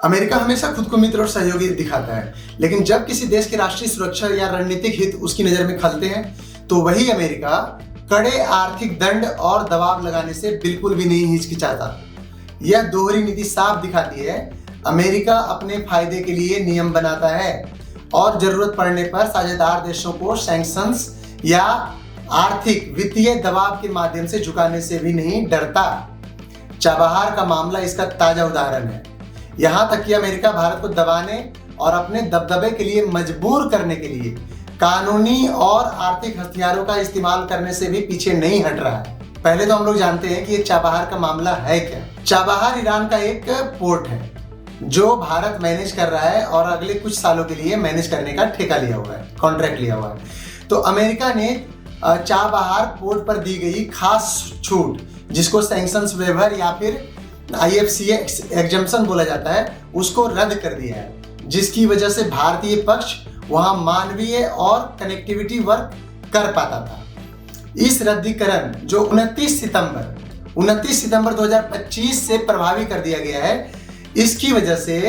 America हमेशा खुद को मित्र और सहयोगी दिखाता है, लेकिन जब किसी देश की राष्ट्रीय सुरक्षा या रणनीतिक हित उसकी नजर में खलते हैं तो वही अमेरिका कड़े आर्थिक दंड और दबाव लगाने से बिल्कुल भी नहीं हिचकिचाता। यह दोहरी नीति साफ दिखाती है, अमेरिका अपने फायदे के लिए नियम बनाता है और जरूरत पड़ने पर साझेदार देशों को सैंक्शंस या आर्थिक वित्तीय दबाव के माध्यम से झुकाने से भी नहीं डरता। चाबहार का मामला इसका ताजा उदाहरण है। यहाँ तक कि अमेरिका भारत को दबाने और अपने दबदबे के लिए मजबूर करने के लिए कानूनी और आर्थिक हथियारों का इस्तेमाल करने से भी पीछे नहीं हट रहा है। पहले तो हम लोग जानते हैं कि ये चाबहार का मामला है क्या। चाबहार ईरान का एक पोर्ट है जो भारत मैनेज कर रहा है और अगले कुछ सालों के लिए मैनेज करने का ठेका लिया हुआ है, कॉन्ट्रैक्ट लिया हुआ है। तो अमेरिका ने चाबहार पोर्ट पर दी गई खास छूट, जिसको सैंक्शंस वेवर या फिर IFCA एग्जम्पशन बोला जाता है, उसको रद्द कर दिया है, जिसकी वजह से भारतीय पक्ष वहां मानवीय और कनेक्टिविटी वर्क कर पाता था। इस रद्दीकरण जो 29 सितंबर 2025 से प्रभावी कर दिया गया है, इसकी वजह से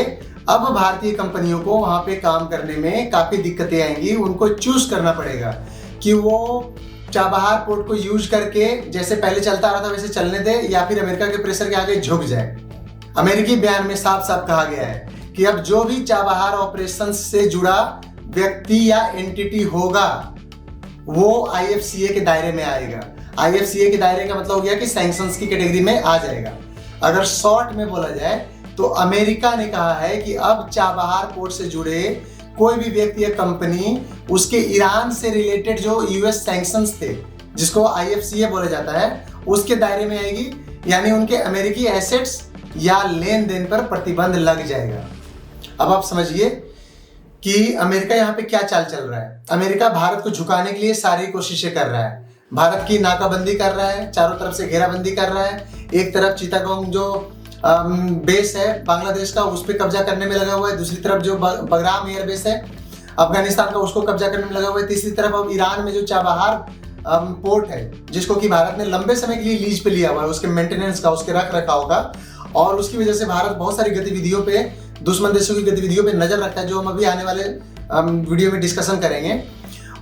अब भारतीय कंपनियों को वहां पे काम करने में काफी दिक्कतें आएंगी। उनको चूज करना पड़ेगा कि वो चाबहार पोर्ट को यूज करके जैसे पहले चलता आ रहा था वैसे चलने दे या फिर अमेरिका के प्रेशर के आगे झुक जाए। अमेरिकी बयान में साफ साफ कहा गया है कि अब जो भी चाबहार ऑपरेशन से जुड़ा व्यक्ति या एंटिटी होगा वो IFCA के दायरे में आएगा। IFCA के दायरे का मतलब हो गया कि सैंक्शंस की कैटेगरी में आ जाएगा। अगर शॉर्ट में बोला जाए तो अमेरिका ने कहा है कि अब चाबहार पोर्ट से जुड़े कोई भी व्यक्ति या कंपनी उसके ईरान से रिलेटेड जो US सैंक्शंस थे, जिसको IFCA बोला जाता है, उसके दायरे में आएगी, यानी उनके अमेरिकी एसेट्स या लेन देन पर प्रतिबंध लग जाएगा। अब आप समझिए कि अमेरिका यहाँ पे क्या चाल चल रहा है। अमेरिका भारत को झुकाने के लिए सारी कोशिशें कर रहा है। भारत की नाकाबंदी कर रहा है, चारों तरफ से घेराबंदी कर रहा है। एक तरफ चिटागोंग जो बेस है बांग्लादेश का, उस पर कब्जा करने में लगा हुआ है। दूसरी तरफ जो बगराम एयर बेस है अफगानिस्तान का, उसको कब्जा करने में लगा हुआ है। तीसरी तरफ अब ईरान में जो चाबहार पोर्ट है, जिसको कि भारत ने लंबे समय के लिए लीज पे लिया हुआ है, उसके मेंटेनेंस का, उसके रख रखाव का, और उसकी वजह से भारत बहुत सारी गतिविधियों पे, दुश्मन देशों की गतिविधियों पे नजर रखता है, जो हम अभी आने वाले वीडियो में डिस्कशन करेंगे।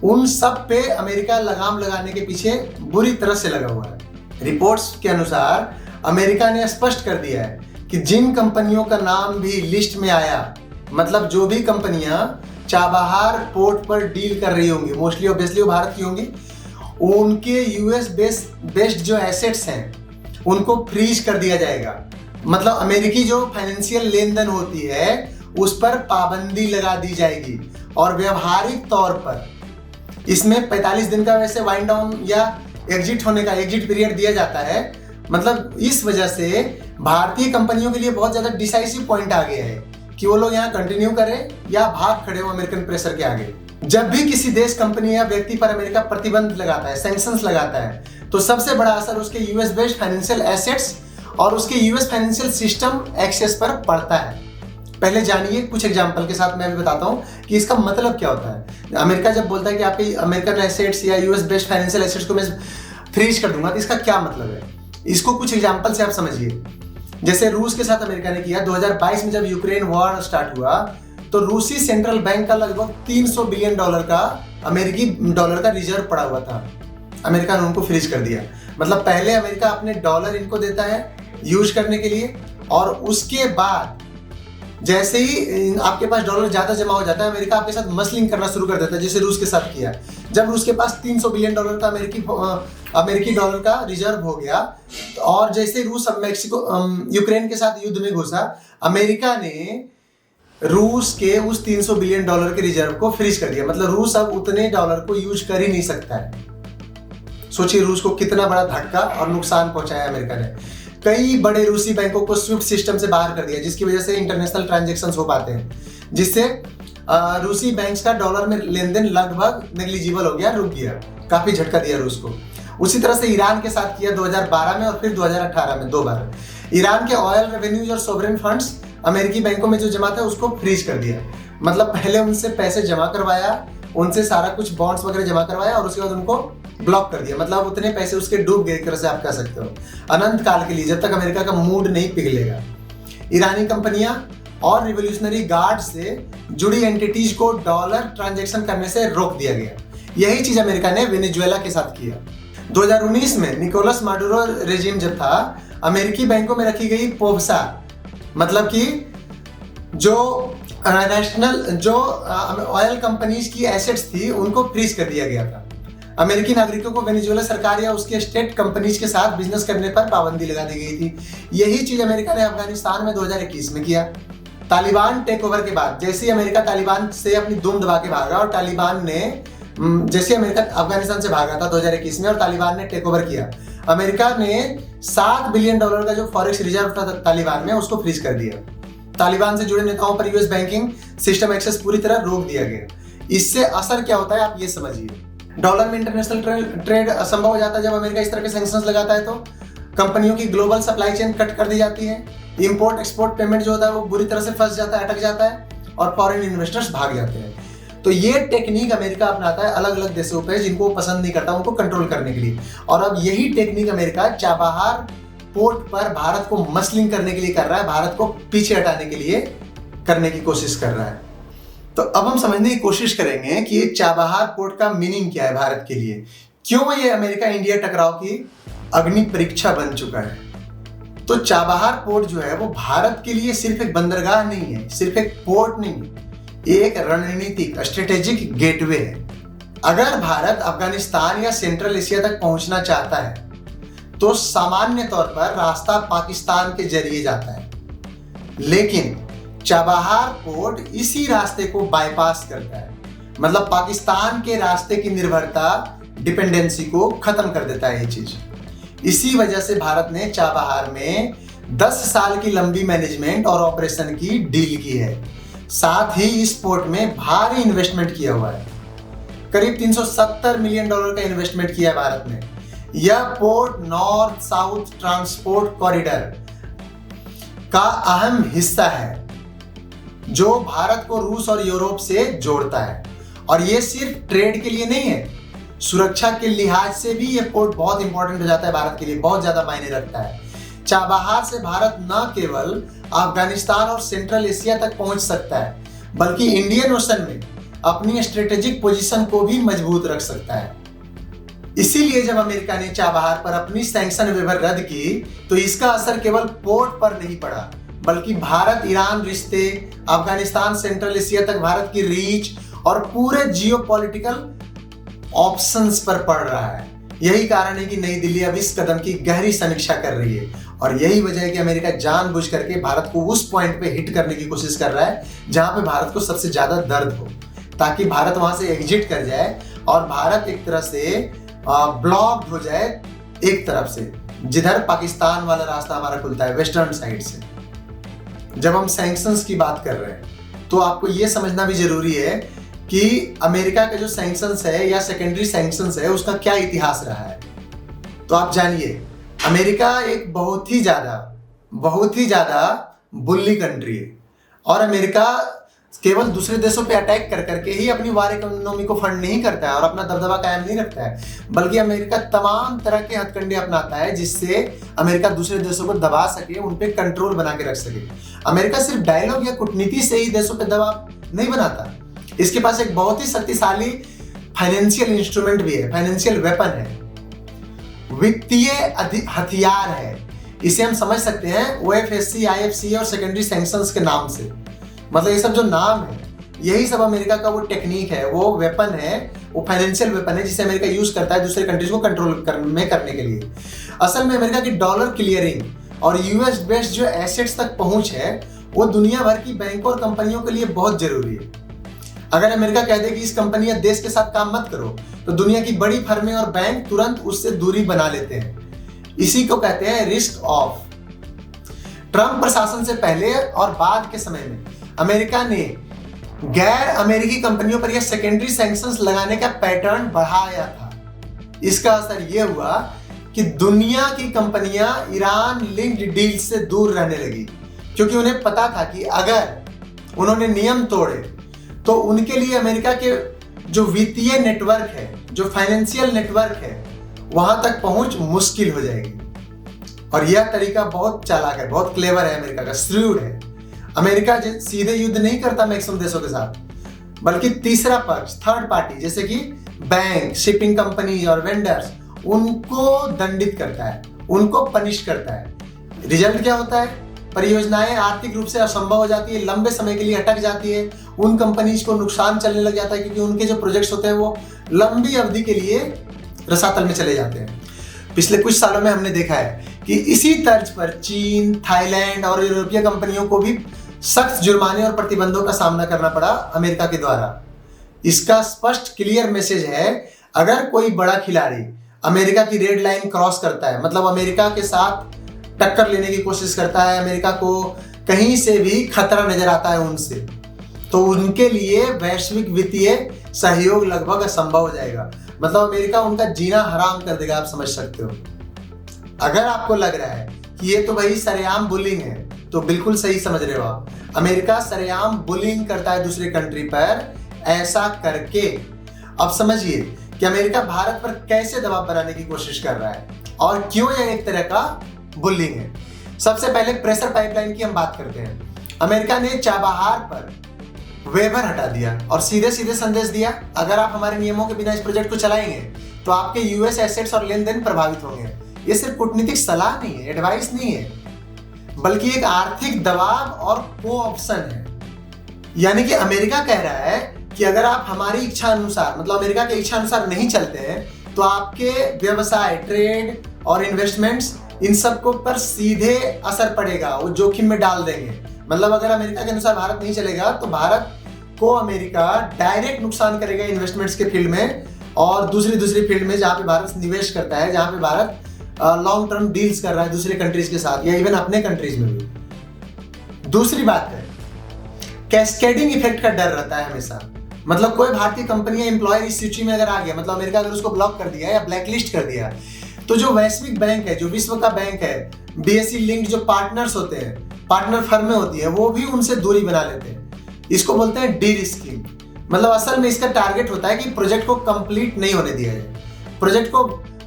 उन सब पे अमेरिका लगाम लगाने के पीछे बुरी तरह से लगा हुआ है। रिपोर्ट्स के अनुसार अमेरिका ने स्पष्ट कर दिया है कि जिन कंपनियों का नाम भी लिस्ट में आया, मतलब जो भी कंपनियां चाबहार पोर्ट पर डील कर रही होंगी, मोस्टली ऑब्वियसली वो भारत की होंगी, उनके US बेस्ड जो एसेट्स हैं उनको फ्रीज कर दिया जाएगा। मतलब अमेरिकी जो फाइनेंशियल लेन देन होती है उस पर पाबंदी लगा दी जाएगी और व्यवहारिक तौर पर इसमें 45 दिन का वैसे वाइंड डाउन या एग्जिट होने का एग्जिट पीरियड दिया जाता है। मतलब इस वजह से भारतीय कंपनियों के लिए बहुत ज्यादा डिसाइसिव पॉइंट आ गया है कि वो लोग यहाँ कंटिन्यू करें या भाग खड़े हो अमेरिकन प्रेशर के आगे। जब भी किसी देश, कंपनी या व्यक्ति पर अमेरिका प्रतिबंध लगाता है, सैंक्शंस लगाता है, तो सबसे बड़ा असर उसके US बेस्ड फाइनेंशियल एसेट्स और उसके US फाइनेंशियल सिस्टम एक्सेस पर पड़ता है। पहले जानिए कुछ एग्जांपल के साथ, मैं भी बताता हूँ कि इसका मतलब क्या होता है। अमेरिका जब बोलता है कि आपके अमेरिकन एसेट्स या US बेस्ड फाइनेंशियल एसेट्स को मैं फ्रीज कर दूंगा, तो इसका क्या मतलब है, इसको कुछ एग्जांपल से आप समझिए। जैसे रूस के साथ अमेरिका ने किया 2022 में, जब यूक्रेन वॉर स्टार्ट हुआ तो रूसी सेंट्रल बैंक का लगभग $300 बिलियन का अमेरिकी डॉलर का रिजर्व पड़ा हुआ था। अमेरिका ने उनको फ्रीज कर दिया। मतलब पहले अमेरिका अपने डॉलर इनको देता है यूज करने के लिए, और उसके बाद जैसे ही आपके पास डॉलर ज्यादा जमा हो जाता है, अमेरिका आपके साथ मसलिंग करना शुरू कर देता है, जैसे रूस के साथ किया। जब रूस के पास $300 बिलियन का अमेरिकी डॉलर का रिजर्व हो गया, और जैसे रूस यूक्रेन के साथ युद्ध में घुसा, अमेरिका ने रूस के उस $300 बिलियन के रिजर्व को फ्रीज कर दिया। मतलब रूस अब उतने डॉलर को यूज कर ही नहीं सकता है। सोचिए रूस को कितना बड़ा धक्का और नुकसान पहुंचाया अमेरिका ने। कई बड़े रूसी बैंकों को स्विफ्ट सिस्टम से बाहर कर दिया, जिसकी वजह से इंटरनेशनल ट्रांजैक्शंस हो पाते हैं, जिससे रूसी बैंक्स का डॉलर में लेन देन लगभग नेग्लिजिबल हो गया, रुक गया। काफी झटका दिया रूस को। उसी तरह से ईरान के साथ किया 2012 में और फिर 2018 में, 2 बार। ईरान के ऑयल रेवेन्यूज और सोवरेन फंड्स अमेरिकी बैंकों में जो जमा था उसको फ्रीज कर दिया। मतलब पहले उनसे पैसे जमा करवाया, उनसे सारा कुछ बॉन्ड्स वगैरह जमा करवाया और उसके बाद उनको ब्लॉक कर दिया। मतलब उतने पैसे उसके डूब गए, एक तरह से आप कह सकते हो, अनंत काल के लिए, जब तक अमेरिका का मूड नहीं पिघलेगा। ईरानी कंपनियां और रिवोल्यूशनरी गार्ड से जुड़ी एंटिटीज को डॉलर ट्रांजैक्शन करने से रोक दिया गया। यही चीज अमेरिका ने वेनेजुएला के साथ किया। 2019 में निकोलस माडुरो रेजिम जब था, अमेरिकी बैंकों में रखी गई पोवसा, मतलब कि जो ऑयल कंपनीज की एसेट्स थी उनको फ्रीज कर दिया गया था। अमेरिकी नागरिकों को वेनेजुएला सरकार या उसके स्टेट कंपनीज के साथ बिजनेस करने पर पाबंदी लगा दी गई थी। यही चीज अमेरिका ने अफगानिस्तान में 2021 में किया। तालिबान टेक ओवर के बाद जैसे ही अमेरिका तालिबान से अपनी दुम दबा के भागा और तालिबान ने जैसे अमेरिका अफगानिस्तान से भागा था 2021 में और तालिबान ने टेक ओवर किया, अमेरिका ने $7 बिलियन का जो फॉरेक्स रिजर्व था तालिबान में उसको फ्रीज कर दिया। तालिबान से जुड़े नेताओं पर यूएस बैंकिंग सिस्टम एक्सेस पूरी तरह रोक दिया गया। इससे असर क्या होता है आप ये समझिए। डॉलर में इंटरनेशनल ट्रेड असंभव हो जाता है जब अमेरिका इस तरह के सैंक्शंस लगाता है। तो कंपनियों की ग्लोबल सप्लाई चेन कट कर दी जाती है। इंपोर्ट एक्सपोर्ट पेमेंट जो होता है वो बुरी तरह से फंस जाता है, अटक जाता है और फॉरेन इन्वेस्टर्स भाग जाते हैं। तो ये टेक्निक अमेरिका अपनाता है अलग अलग देशों पे जिनको वो पसंद नहीं करता उनको कंट्रोल करने के लिए। और अब यही टेक्निक अमेरिका चाबहार पोर्ट पर भारत को मसलिंग करने के लिए कर रहा है, भारत को पीछे हटाने के लिए करने की कोशिश कर रहा है। तो अब हम समझने की कोशिश करेंगे कि ये चाबहार पोर्ट का मीनिंग क्या है भारत के लिए, क्यों ये अमेरिका इंडिया टकराव की अग्नि परीक्षा बन चुका है। तो चाबहार पोर्ट जो है वो भारत के लिए सिर्फ एक बंदरगाह नहीं है, सिर्फ एक पोर्ट नहीं है, एक रणनीतिक स्ट्रेटेजिक गेटवे है। अगर भारत अफगानिस्तान या सेंट्रल एशिया तक पहुंचना चाहता है तो सामान्य तौर पर रास्ता पाकिस्तान के जरिए जाता है, लेकिन चाबहार पोर्ट इसी रास्ते को बाईपास करता है, मतलब पाकिस्तान के रास्ते की निर्भरता डिपेंडेंसी को खत्म कर देता है ये चीज। इसी वजह से भारत ने चाबहार में 10 साल की लंबी मैनेजमेंट और ऑपरेशन की डील की है। साथ ही इस पोर्ट में भारी इन्वेस्टमेंट किया हुआ है, करीब $370 मिलियन का इन्वेस्टमेंट किया है भारत ने। यह port north south transport corridor का अहम हिस्सा है जो भारत को रूस और यूरोप से जोड़ता है। और यह सिर्फ ट्रेड के लिए नहीं है, सुरक्षा के लिहाज से भी यह पोर्ट बहुत इंपॉर्टेंट हो जाता है, भारत के लिए बहुत ज्यादा मायने रखता है। चाबहार से भारत न केवल अफगानिस्तान और सेंट्रल एशिया तक पहुंच सकता है बल्कि इंडियन ओशन में अपनी स्ट्रेटेजिक पोजीशन को भी मजबूत रख सकता है। इसीलिए जब अमेरिका ने चाबहार पर अपनी सैंक्शन वेवर रद्द की तो इसका असर केवल पोर्ट पर नहीं पड़ा बल्कि भारत ईरान रिश्ते, अफगानिस्तान सेंट्रल एशिया तक भारत की रीच और पूरे जियोपॉलिटिकल ऑप्शंस पर पड़ रहा है। यही कारण है कि नई दिल्ली अब इस कदम की गहरी समीक्षा कर रही है और यही वजह है कि अमेरिका जानबूझ करके भारत को उस पॉइंट पे हिट करने की कोशिश कर रहा है जहां पे भारत को सबसे ज्यादा दर्द हो, ताकि भारत वहां से एग्जिट कर जाए और भारत एक तरह से ब्लॉक्ड हो जाए एक तरफ से, जिधर पाकिस्तान वाला रास्ता हमारा खुलता है वेस्टर्न साइड से। जब हम सैंक्शंस की बात कर रहे हैं तो आपको यह समझना भी जरूरी है कि अमेरिका का जो सैंक्शंस है या सेकेंडरी सैंक्शंस है उसका क्या इतिहास रहा है। तो आप जानिए, अमेरिका एक बहुत ही ज्यादा बुल्ली कंट्री है और अमेरिका केवल दूसरे देशों पे अटैक कर करके ही अपनी वार इकोनॉमी को फंड नहीं करता है और अपना दबदबा कायम नहीं रखता है, बल्कि अमेरिका तमाम तरह के हथकंडे अपनाता है जिससे अमेरिका दूसरे देशों को दबा सके, उन पे कंट्रोल बना के रख सके। अमेरिका सिर्फ डायलॉग या कूटनीति से ही देशों पे दबाव नहीं बनाता, इसके पास एक बहुत ही शक्तिशाली फाइनेंशियल इंस्ट्रूमेंट भी है, फाइनेंशियल वेपन है, वित्तीय हथियार है। इसे हम समझ सकते हैं OFAC, IFC और सेकेंडरी सैंक्शंस के नाम से। मतलब ये सब जो नाम है यही सब अमेरिका का वो टेक्निक है, वो वेपन है, वो फाइनेंशियल वेपन है जिसे अमेरिका यूज करता है दूसरे कंट्रीज को कंट्रोल करने के लिए। असल में अमेरिका की डॉलर क्लियरिंग और यूएस बेस्ड जो एसेट्स तक पहुंच है वो दुनिया भर की बैंकों और कंपनियों के लिए बहुत जरूरी है। अगर अमेरिका कह दे कि इस कंपनी या देश के साथ काम मत करो तो दुनिया की बड़ी फर्में और बैंक तुरंत उससे दूरी बना लेते हैं। इसी को कहते हैं रिस्क ऑफ। ट्रंप प्रशासन से पहले और बाद के समय में अमेरिका ने गैर अमेरिकी कंपनियों पर यह सेकेंडरी सैंक्शंस लगाने का पैटर्न बढ़ाया था। इसका असर यह हुआ कि दुनिया की कंपनियां ईरान लिंक्ड डील से दूर रहने लगी, क्योंकि उन्हें पता था कि अगर उन्होंने नियम तोड़े तो उनके लिए अमेरिका के जो वित्तीय नेटवर्क है, जो फाइनेंशियल नेटवर्क है, वहां तक पहुंच मुश्किल हो जाएगी। और यह तरीका बहुत चालाक है, बहुत क्लेवर है, अमेरिका का श्रूड है। अमेरिका सीधे युद्ध नहीं करता मैक्सिमम देशों के साथ, बल्कि तीसरा पक्ष, थर्ड पार्टी, जैसे कि बैंक, शिपिंग कंपनी और वेंडर्स, उनको दंडित करता है, उनको पनिश करता है। रिजल्ट क्या होता है? परियोजनाएं आर्थिक रूप से असंभव हो जाती है, लंबे समय के लिए अटक जाती है, उन कंपनीज को नुकसान चलने लग जाता है, क्योंकि उनके जो प्रोजेक्ट्स होते हैं वो लंबी अवधि के लिए रसातल में चले जाते हैं। पिछले कुछ सालों में हमने देखा है कि इसी तर्ज पर चीन, थाईलैंड और यूरोपीय कंपनियों को भी सख्त जुर्माने और प्रतिबंधों का सामना करना पड़ा अमेरिका के द्वारा। इसका स्पष्ट क्लियर मैसेज है, अगर कोई बड़ा खिलाड़ी अमेरिका की रेड लाइन क्रॉस करता है, मतलब अमेरिका के साथ टक्कर लेने की कोशिश करता है, अमेरिका को कहीं से भी खतरा नजर आता है उनसे, तो उनके लिए वैश्विक वित्तीय सहयोग लगभग असंभव हो जाएगा। मतलब अमेरिका उनका जीना हराम कर देगा, आप समझ सकते हो। अगर आपको लग रहा है कि ये तो भाई सरेआम बुलिंग है, तो बिल्कुल सही समझ रहे हो आप। अमेरिका सरेआम बुलिंग करता है दूसरे कंट्री पर, ऐसा करके अब समझिए कि अमेरिका भारत पर कैसे दबाव बनाने की कोशिश कर रहा है और क्यों यह एक तरह का बुलिंग है। सबसे पहले प्रेशर पाइपलाइन की हम बात करते हैं। अमेरिका ने चाबहार पर वेबर हटा दिया और सीधे सीधे संदेश दिया, अगर आप हमारे नियमों के बिना इस प्रोजेक्ट को चलाएंगे तो आपके यूएस एसेट्स और लेन देन प्रभावित होंगे। ये सिर्फ कूटनीतिक सलाह नहीं है, एडवाइस नहीं है, बल्कि एक आर्थिक दबाव और कोऑप्शन है। यानी कि अमेरिका कह रहा है कि अगर आप हमारी इच्छा अनुसार, मतलब अमेरिका की इच्छा अनुसार नहीं चलते हैं, तो आपके व्यवसाय, ट्रेड और इन्वेस्टमेंट्स, इन सबको पर सीधे असर पड़ेगा, वो जोखिम में डाल देंगे। मतलब अगर अमेरिका के अनुसार भारत नहीं चलेगा तो भारत को अमेरिका डायरेक्ट नुकसान करेगा इन्वेस्टमेंट्स के फील्ड में और दूसरी फील्ड में जहां पे भारत निवेश करता है, जहां पे भारत लॉन्ग टर्म डील्स कर रहा है दूसरे कंट्रीज के साथ या इवन अपने कंट्रीज में भी। दूसरी बात है, कैस्केडिंग इफेक्ट का डर रहता है हमेशा। मतलब कोई भारतीय कंपनी या एम्प्लॉयर इस सूची में अगर आ गया, मतलब अमेरिका अगर उसको ब्लॉक कर दिया या ब्लैकलिस्ट कर दिया, तो जो वैश्विक बैंक है, जो विश्व का बैंक है, बीएसई लिंक्ड जो पार्टनर्स होते हैं, पार्टनर फर्में होती है, वो भी उनसे दूरी बना लेते हैं। इसको बोलते हैं डी रिस्किंग। मतलब असल में इसका टारगेट होता है कि प्रोजेक्ट को कंप्लीट नहीं होने दिया जाए, प्रोजेक्ट को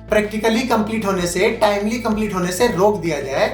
प्रैक्टिकली कंप्लीट होने से, टाइमली कंप्लीट होने से रोक दिया जाए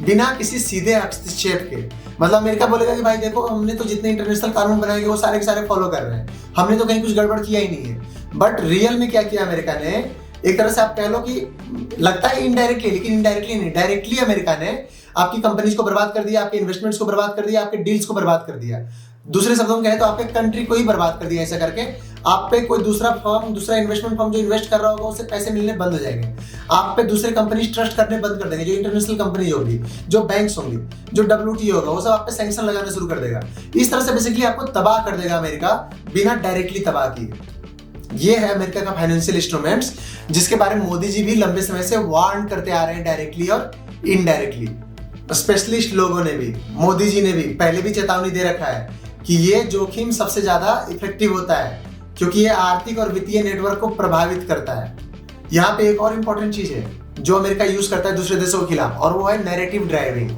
बिना किसी सीधे हस्तक्षेप के। मतलब अमेरिका बोलेगा कि भाई देखो, हमने तो जितने इंटरनेशनल कानून बनाए वो सारे के सारे फॉलो कर रहे हैं, हमने तो कहीं कुछ गड़बड़ किया ही नहीं है। बट रियल में क्या किया अमेरिका ने, एक तरह से आप कह लो कि लगता है इनडायरेक्टली, लेकिन इनडायरेक्टली नहीं, डायरेक्टली अमेरिका ने आपकी कंपनीज को बर्बाद कर दिया, आपके इन्वेस्टमेंट्स को बर्बाद कर दिया, आपके डील्स को बर्बाद कर दिया। दूसरे शब्दों में कहें तो आपके कंट्री को ही बर्बाद कर दिया। ऐसा करके आप पे कोई दूसरा फर्म, दूसरा इन्वेस्टमेंट फर्म जो इन्वेस्ट कर रहा होगा उससे पैसे मिलने बंद हो जाएंगे। आप पे दूसरे कंपनीज ट्रस्ट करने बंद कर देंगे, जो इंटरनेशनल कंपनी होगी, जो बैंक्स होंगी, जो WTO होगा, वो सब आप पे सैंक्शन लगाना शुरू कर देगा। इस तरह से बेसिकली आपको तबाह कर देगा अमेरिका, बिना डायरेक्टली तबाह किए। ये है अमेरिका का फाइनेंशियल इंस्ट्रूमेंट्स, जिसके बारे में मोदी जी भी लंबे समय से वार्न करते आ रहे हैं, डायरेक्टली और इनडायरेक्टली। स्पेशलिस्ट लोगों ने भी, मोदी जी ने भी पहले भी चेतावनी दे रखा है कि ये जोखिम सबसे ज्यादा इफेक्टिव होता है, क्योंकि ये आर्थिक और वित्तीय नेटवर्क को प्रभावित करता है। यहाँ पे एक और इंपॉर्टेंट चीज है जो अमेरिका यूज करता है दूसरे देशों के खिलाफ, और वो है नैरेटिव ड्राइविंग।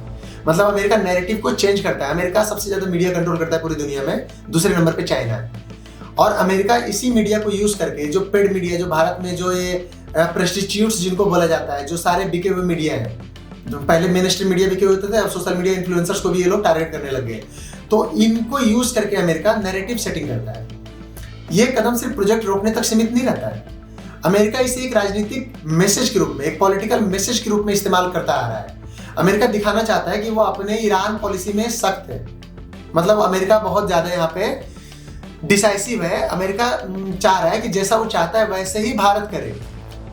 मतलब अमेरिका नैरेटिव को चेंज करता है। अमेरिका सबसे ज्यादा मीडिया कंट्रोल करता है पूरी दुनिया में, दूसरे नंबर पे चाइना है। और अमेरिका इसी मीडिया को यूज करके, जो पेड मीडिया, जो भारत में जो ये प्रेस्टिट्यूट्स जिनको बोला जाता है, जो सारे बिके हुए मीडिया है, जो पहले मेन स्ट्रीम मीडिया बिके हुए थे, अब सोशल मीडिया इन्फ्लुएंसर्स को भी ये लोग टारगेट करने लग गए। तो इनको यूज करके अमेरिका नैरेटिव सेटिंग करता है। ये कदम सिर्फ प्रोजेक्ट रोकने तक सीमित नहीं रहता है। अमेरिका इसे एक राजनीतिक मैसेज के रूप में, एक पॉलिटिकल मैसेज के रूप में इस्तेमाल करता आ रहा है। अमेरिका दिखाना चाहता है कि वो अपने ईरान पॉलिसी में सख्त है। मतलब अमेरिका बहुत ज्यादा यहाँ पे डिसाइसिव है। अमेरिका चाह रहा है कि जैसा वो चाहता है वैसे ही भारत करे,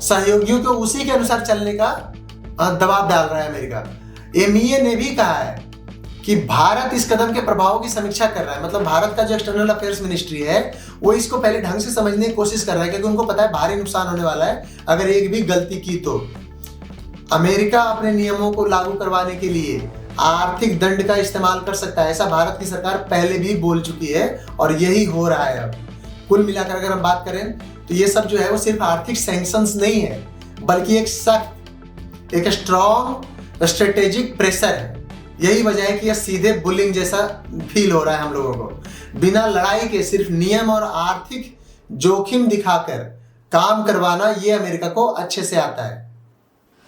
सहयोगियों को उसी के अनुसार चलने का दबाव डाल रहा है अमेरिका। MEA ने भी कहा है कि भारत इस कदम के प्रभावों की समीक्षा कर रहा है। मतलब भारत का जो एक्सटर्नल अफेयर्स मिनिस्ट्री है वो इसको पहले ढंग से समझने की कोशिश कर रहा है, क्योंकि उनको पता है भारी नुकसान होने वाला है अगर एक भी गलती की तो। अमेरिका अपने नियमों को लागू करवाने के लिए आर्थिक दंड का इस्तेमाल कर सकता है, ऐसा भारत की सरकार पहले भी बोल चुकी है और यही हो रहा है अब। कुल मिलाकर अगर हम बात करें तो ये सब जो है वो सिर्फ आर्थिक सैंक्शंस नहीं है, बल्कि एक सख्त, एक स्ट्रॉन्ग स्ट्रेटेजिक प्रेशर है। यही वजह है कि यह सीधे बुलिंग जैसा फील हो रहा है हम लोगों को। बिना लड़ाई के सिर्फ नियम और आर्थिक जोखिम दिखाकर काम करवाना ये अमेरिका को अच्छे से आता है।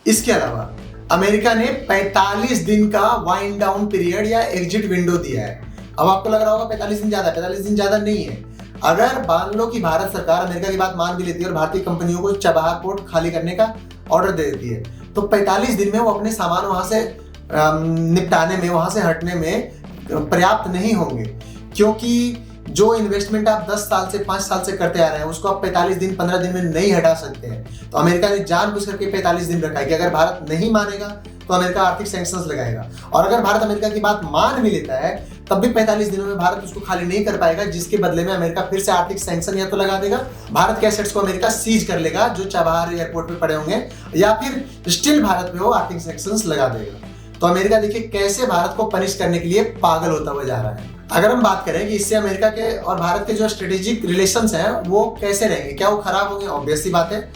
इसके अलावा अमेरिका ने 45 दिन का वाइंड डाउन पीरियड या एग्जिट विंडो दिया है। अब आपको लग रहा होगा 45 दिन ज्यादा है, 45 दिन ज्यादा नहीं है। अगर मान लो कि भारत सरकार अमेरिका की बात मान भी लेती है और भारतीय कंपनियों को चाबहार पोर्ट खाली करने का ऑर्डर दे देती है, तो 45 दिन में वो अपने सामान वहां से निपटाने में, वहां से हटने में पर्याप्त नहीं होंगे, क्योंकि जो इन्वेस्टमेंट आप 10 साल से 5 साल से करते आ रहे हैं उसको आप 45 दिन 15 दिन में नहीं हटा सकते हैं। तो अमेरिका ने जानबूझ करके 45 दिन रखा है कि अगर भारत नहीं मानेगा तो अमेरिका आर्थिक सैंक्शंस लगाएगा, और अगर भारत अमेरिका की बात मान भी लेता है तब भी 45 दिनों में भारत उसको खाली नहीं कर पाएगा, जिसके बदले में अमेरिका फिर से आर्थिक सैंक्शन या तो लगा देगा, भारत के एसेट्स को अमेरिका सीज कर लेगा जो चाबहार एयरपोर्ट पे पड़े होंगे, या फिर स्टिल भारत पे वो आर्थिक सैंक्शंस लगा देगा। तो अमेरिका देखिए कैसे भारत को पनिश करने के लिए पागल होता हुआ जा रहा है। अगर हम बात करें कि इससे अमेरिका के और भारत के जो स्ट्रेटेजिक रिलेशंस हैं वो कैसे रहेंगे, क्या वो खराब होंगे, ऑब्वियस सी बात है।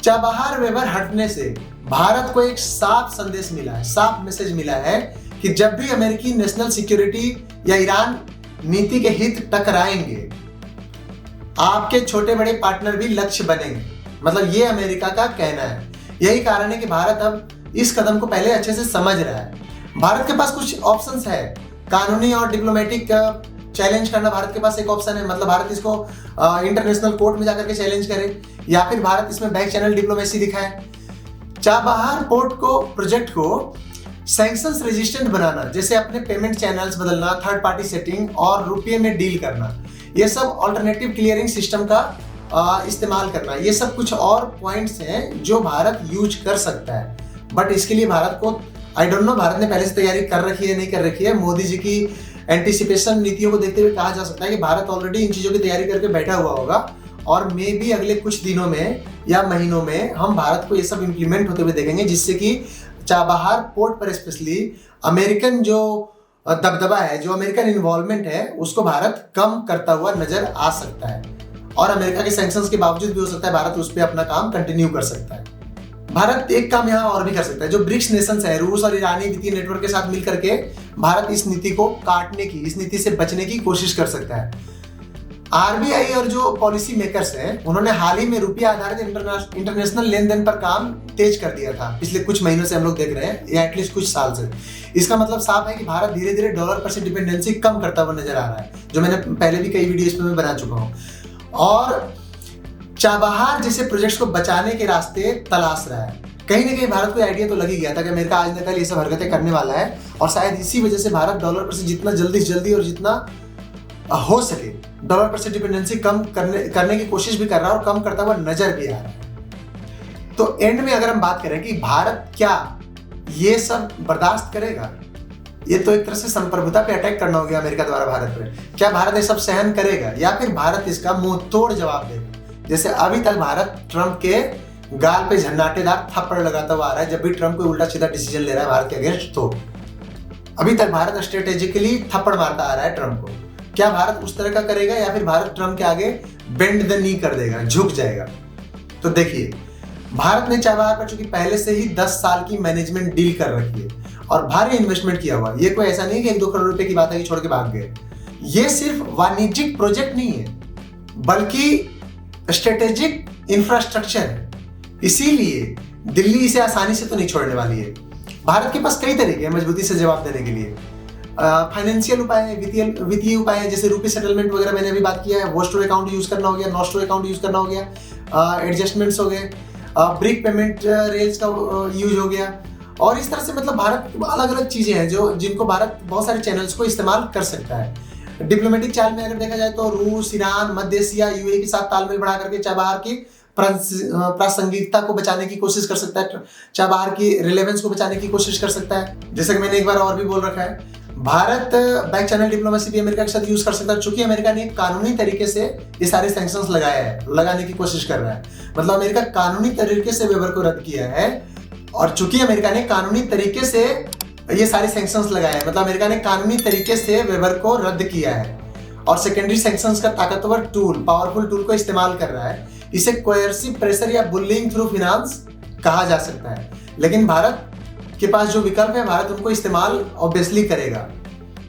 चाबहार वेवर हटने से भारत को एक साफ संदेश मिला है, साफ मैसेज मिला है कि जब भी अमेरिकी नेशनल सिक्योरिटी या ईरान नीति के हित टकराएंगे, आपके छोटे बड़े पार्टनर भी लक्ष्य बनेंगे। मतलब ये अमेरिका का कहना है। यही कारण है कि भारत अब इस कदम को पहले अच्छे से समझ रहा है। भारत के पास कुछ ऑप्शंस है, कानूनी और डिप्लोमेटिक चैलेंज करना भारत के पास एक ऑप्शन है, मतलब भारत इसको इंटरनेशनल कोर्ट में जाकर के चैलेंज करे, या फिर भारत इसमें बैक चैनल डिप्लोमेसी दिखाए। चाबहार पोर्ट को प्रोजेक्ट को सैंक्शंस रेजिस्टेंट बनाना, जैसे अपने पेमेंट चैनल्स बदलना, थर्ड पार्टी सेटिंग और रुपये में डील करना, ये सब ऑल्टरनेटिव क्लियरिंग सिस्टम का इस्तेमाल करना, ये सब कुछ और पॉइंट्स हैं जो भारत यूज कर सकता है। बट इसके लिए भारत को आई डोंट नो भारत ने पहले से तैयारी कर रखी है नहीं कर रखी है। मोदी जी की एंटिसिपेशन नीतियों को देखते हुए कहा जा सकता है कि भारत ऑलरेडी इन चीजों की तैयारी करके बैठा हुआ होगा, और मे भी अगले कुछ दिनों में या महीनों में हम भारत को ये सब इम्प्लीमेंट होते हुए देखेंगे, जिससे कि चाबहार पोर्ट पर स्पेशली अमेरिकन जो दबदबा है, जो अमेरिकन इन्वॉल्वमेंट है, उसको भारत कम करता हुआ नजर आ सकता है। और अमेरिका के सैंक्शंस के बावजूद भी हो सकता है भारत उस पर अपना काम कंटिन्यू कर सकता है। भारत एक काम यहाँ और भी कर सकता है, जो ब्रिक्स नेशंस है, रूस और ईरानी वित्तीय नेटवर्क के साथ मिलकर के भारत इस नीति को काटने की, इस नीति से बचने की कोशिश कर सकता है। आरबीआई और जो पॉलिसी मेकर्स हैं, उन्होंने हाल ही में रुपया आधारित इंटरनेशनल लेन देन पर काम तेज कर दिया था। पिछले कुछ महीनों से हम लोग देख रहे हैं, या एटलीस्ट कुछ साल से। इसका मतलब साफ है कि भारत धीरे धीरे डॉलर पर से डिपेंडेंसी कम करता हुआ नजर आ रहा है, जो मैंने पहले भी कई वीडियोस में बना चुका हूँ। और चाबहार जैसे प्रोजेक्ट्स को बचाने के रास्ते तलाश रहा है। कहीं ना कहीं भारत को आइडिया तो लग ही गया था कि अमेरिका आज न कल ये सब हरकतें करने वाला है, और शायद इसी वजह से भारत डॉलर पर से जितना जल्दी से जल्दी और जितना हो सके डॉलर पर से डिपेंडेंसी कम करने की कोशिश भी कर रहा है, और कम करता हुआ नजर भी आ रहा है। तो एंड में अगर हम बात करें कि भारत क्या ये सब बर्दाश्त करेगा, ये तो एक तरह से संप्रभुता पे अटैक करना हो गया अमेरिका द्वारा भारत पर। क्या भारत ये सब सहन करेगा, या फिर भारत इसका मुंह तोड़ जवाब देगा? जैसे अभी तक भारत ट्रंप के गाल पे झन्नाटेदार थप्पड़ लगाता हुआ आ रहा है, जब भी ट्रंप कोई उल्टा सीधा डिसीजन ले रहा है भारत के अगेंस्ट, तो अभी तक भारत स्ट्रेटेजिकली थप्पड़ मारता आ रहा है ट्रंप को। क्या भारत उस तरह का करेगा, या फिर भारत ट्रंप के आगे बेंड द नी कर देगा, झुक जाएगा? तो देखिए, भारत ने चाबहार पर चूंकि पहले से ही 10 साल की मैनेजमेंट डील कर रखी है और भारी इन्वेस्टमेंट किया हुआ, ये कोई ऐसा नहीं कि 1-2 करोड़ रुपए की बात है कि छोड़ के भाग गए। ये सिर्फ वाणिज्यिक प्रोजेक्ट नहीं है, बल्कि स्ट्रेटेजिक इंफ्रास्ट्रक्चर है। इसीलिए दिल्ली इसे आसानी से तो नहीं छोड़ने वाली है। भारत के पास कई तरीके हैं मजबूती से जवाब देने के लिए। फाइनेंशियल उपाय, वित्तीय उपाय, जैसे रुपी सेटलमेंट वगैरह मैंने अभी बात किया है, वोस्टो अकाउंट यूज करना हो गया, नॉस्टो अकाउंट यूज करना हो गया, एडजस्टमेंट्स हो गए, ब्रिक पेमेंट रेल्स का यूज हो गया, और इस तरह से मतलब भारत अलग अलग चीजें हैं जिनको भारत बहुत सारे चैनल्स को इस्तेमाल कर सकता है। डिप्लोमेटिक चाल में अगर देखा जाए तो रूस, ईरान, मध्य एशिया, यूएई के साथ तालमेल बढ़ा करके चाबहार की प्रासंगिकता को बचाने की कोशिश कर सकता है, चाबहार की रिलेवेंस को बचाने की कोशिश कर सकता है। जैसे कि मैंने एक बार और भी बोल रखा है, भारत बैक चैनल डिप्लोमेसी भी अमेरिका के साथ यूज कर सकता है, चूंकि अमेरिका ने कानूनी तरीके से ये सारे सैंक्शंस लगाने की कोशिश कर रहा है। मतलब अमेरिका कानूनी तरीके से वेबर को रद्द किया है, और चूंकि अमेरिका ने कानूनी तरीके से ये सारे सैंक्शंस लगाए हैं, मतलब अमेरिका ने कानूनी तरीके से वेबर को रद्द किया है और सेकेंडरी सैंक्शंस का ताकतवर टूल, पावरफुल टूल को इस्तेमाल कर रहा है। इसे कोयर्सिव प्रेशर या बुलिंग थ्रू फिनांस कहा जा सकता है। लेकिन भारत के पास जो विकल्प है, भारत उनको इस्तेमाल ऑब्वियसली करेगा।